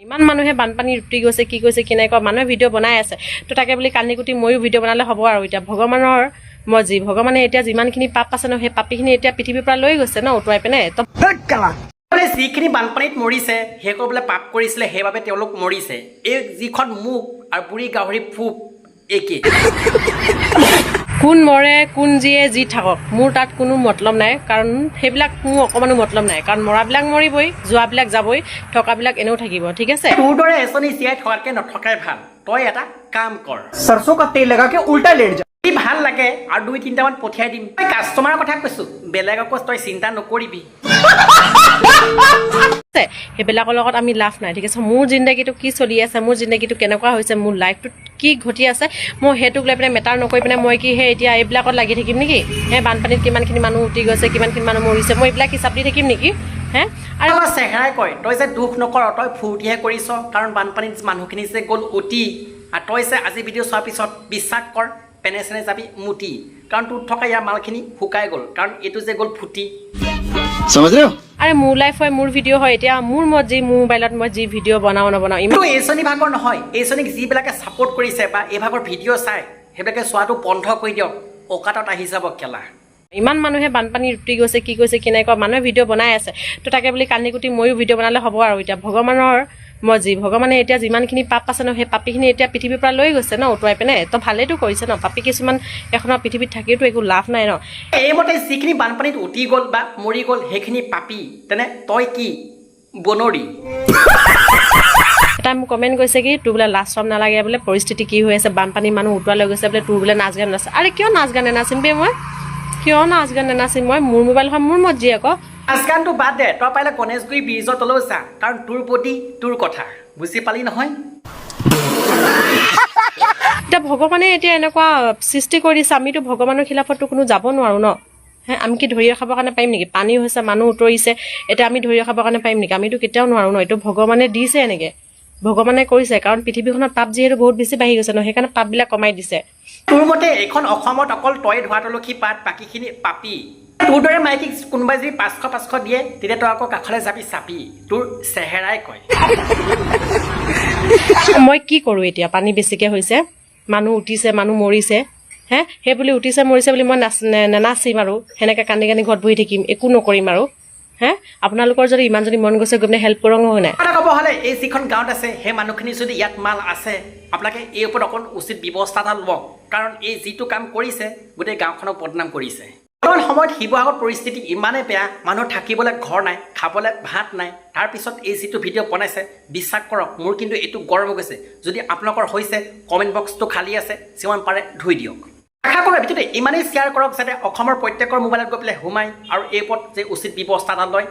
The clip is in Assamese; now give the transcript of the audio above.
ইমান মানুহে বানপানী উটি গৈছে কি কৈছে কি নাই কোৱা মানুহে ভিডিঅ' বনাই আছে তো তাকে বুলি কান্দি কুটি ময়ো ভিডিঅ' বনালে হ'ব আৰু এতিয়া ভগৱানৰ মৰ্জি ভগৱানে এতিয়া যিমানখিনি পাপ আছে ন সেই পাপীখিনি এতিয়া পৃথিৱীৰ পৰা লৈ গৈছে ন উটুৱাই পিনে তো যিখিনি বানপানীত মৰিছে সেই বোলে পাপ কৰিছিলে সেইবাবে তেওঁলোক মৰিছে এই যিখন মুখ আৰু বুঢ়ী গাহৰি ফুক একে কোন মৰে কোন যিয়ে যি থাকক মোৰ তাত কোনো মতলব নাই কাৰণ সেইবিলাক মোৰ অকমানো মতলব নাই কাৰণ মৰাবিলাক মৰিবই যোৱাবিলাক যাবই থকাবিলাক এনেও থাকিব ঠিক আছে তোৰ দৰে এজনী জীয়াই থকাতকে নথকাই ভাল তই এটা কাম কৰ सरसों का तेल लगा के उल्टा लेट जा ভাল লাগে আৰু 2-3টা মান পঠিয়াই দিম তই কাষ্টমাৰৰ কথা কৈছো বেলেগকো তই চিন্তা নকৰিবি সেইবিলাকৰ লগত আমি লাভ নাই ঠিক আছে মোৰ জিন্দগীটো কি চলি আছে মোৰ জিন্দগীটো কেনেকুৱা হৈছে মোৰ লাইফটোত কি ঘটি আছে মই সেইটোক লৈ পিনে মেটাৰ নকৰি পিনে মই কি সেই এতিয়া এইবিলাকত লাগি থাকিম নেকি হে বানপানীত কিমানখিনি মানুহ উটি গৈছে কিমানখিনি মানুহ মৰিছে মই এইবিলাক হিচাপ দি থাকিম নেকি হে আৰু চেহেৰাই কয় তই যে দুখ নকৰ তই ফূৰ্তিহে কৰিছ কাৰণ বানপানীত মানুহখিনি যে গ'ল উটি আৰু তই যে আজি ভিডিঅ' চোৱাৰ পিছত বিশ্বাস কৰ পেনে চেনে যাবি মুটি কাৰণ তোৰ থকা ইয়াৰ মালখিনি শুকাই গ'ল কাৰণ এইটো যে গ'ল ফুটি আৰে মোৰ লাইফ হয় মোৰ ভিডিঅ' হয় এতিয়া মোৰ মৰ্জি মোৰ মোবাইলত মই যি ভিডিঅ' বনাওঁ নবনাওঁ ইমান এইজনী ভাগৰ নহয় এইজনীক যিবিলাকে ছাপোৰ্ট কৰিছে বা এই ভাগৰ ভিডিঅ' চাই সেইবিলাকে চোৱাটো বন্ধ কৰি দিয়ক অকাতত আহি যাব কেলা ইমান মানুহে বানপানী উটি গৈছে কি কৈছে কি নাই কোৱা মানুহে ভিডিঅ' বনাই আছে তো তাকে বুলি কান্দি কুটি ময়ো ভিডিঅ' বনালে হ'ব আৰু এতিয়া ভগৱানৰ মৰ্জি ভগৱানে এতিয়া যিমানখিনি পাপ আছে ন সেই পাপীখিনি এতিয়া পৃথিৱীৰ পৰা লৈ গৈছে ন উটুৱাই পিনে তো ভালেইটো কৰিছে ন পাপী কিছুমান এখনৰ পৃথিৱীত থাকিওতো একো লাভ নাই ন এইমতে যিখিনি বানপানীত উটি গ'ল বা মৰি গ'ল সেইখিনি পাপী তেনে তই কি বনৰী এটা মোক কমেণ্ট কৰিছে কি তোৰ বোলে লাজ চৰম নালাগে বোলে পৰিস্থিতি কি হৈ আছে বানপানী মানুহ উটুৱাই লৈ গৈছে বোলে তোৰ বোলে নাচ গান নাচে আৰে কিয় নাচ গান নাচিম বে মই কিয় নাচ গান নাচিম মই মোৰ মোবাইল হয় মোৰ মৰ্জি আকৌ নাচ গানটো বাদ দে তই পাৰিলে গণেশগুৰি ব্ৰিজৰ তললৈ চা কাৰণ তোৰ প্ৰতি তোৰ কথা বুজি পালি নহয় এতিয়া ভগৱানে এতিয়া এনেকুৱা সৃষ্টি কৰি দিছে আমিতো ভগৱানৰ খিলাফততো কোনো যাব নোৱাৰো ন হে আমি কি ধৰি ৰখাবৰ কাৰণে পাৰিম নেকি পানী হৈছে মানুহ উতৰিছে এতিয়া আমি ধৰি ৰখাবৰ কাৰণে পাৰিম নেকি আমিতো কেতিয়াও নোৱাৰো ন এইটো ভগৱানে দিছে এনেকে ভগৱানে কৰিছে কাৰণ পৃথিৱীখনত পাপ যিহেতু বহুত বেছি বাঢ়ি গৈছে ন সেইকাৰণে পাপবিলাক কমাই দিছে তোৰ মতে এইখন অসমত অকল তই ধোৱা তুলসী পাত বাকীখিনি পাপী তোৰ দৰে মাইকীক কোনোবাই যদি 500 দিয়ে তেতিয়া তই আকৌ কাষলৈ যাবি চাপি তোৰ চেহেৰাই কয় মই কি কৰোঁ এতিয়া পানী বেছিকৈ হৈছে মানুহ উঠিছে মানুহ মৰিছে হে সেই বুলি উঠিছে মৰিছে বুলি মই নাচিম আৰু সেনেকৈ কান্দি কান্দি ঘৰত বহি থাকিম একো নকৰিম আৰু হে আপোনালোকৰ যদি ইমান যদি মন গৈছে গৈ পিনে হেল্প কৰক হয় নাই ক'ব হ'লে এই যিখন গাঁৱত আছে সেই মানুহখিনি যদি ইয়াত মাল আছে আপোনালোকে এই ওপৰত অকণ উচিত ব্যৱস্থা এটা ল'ব কাৰণ এই যিটো কাম কৰিছে গোটেই গাঁওখনক বদনাম কৰিছে বৰ্তমান সময়ত শিৱসাগৰ পৰিস্থিতি ইমানেই বেয়া মানুহ থাকিবলৈ ঘৰ নাই খাবলৈ ভাত নাই তাৰপিছত এই যিটো ভিডিঅ' বনাইছে বিশ্বাস কৰক মোৰ কিন্তু এইটো গৰম হৈ গৈছে যদি আপোনালোকৰ হৈছে কমেণ্ট বক্সটো খালী আছে যিমান পাৰে ধুই দিয়ক আশা কৰোঁ ভিডিঅ'টো ইমানেই শ্বেয়াৰ কৰক যাতে অসমৰ প্ৰত্যেকৰ মোবাইলত গৈ পেলাই সোমাই আৰু এই ওপৰত যে উচিত ব্যৱস্থা এটা লয়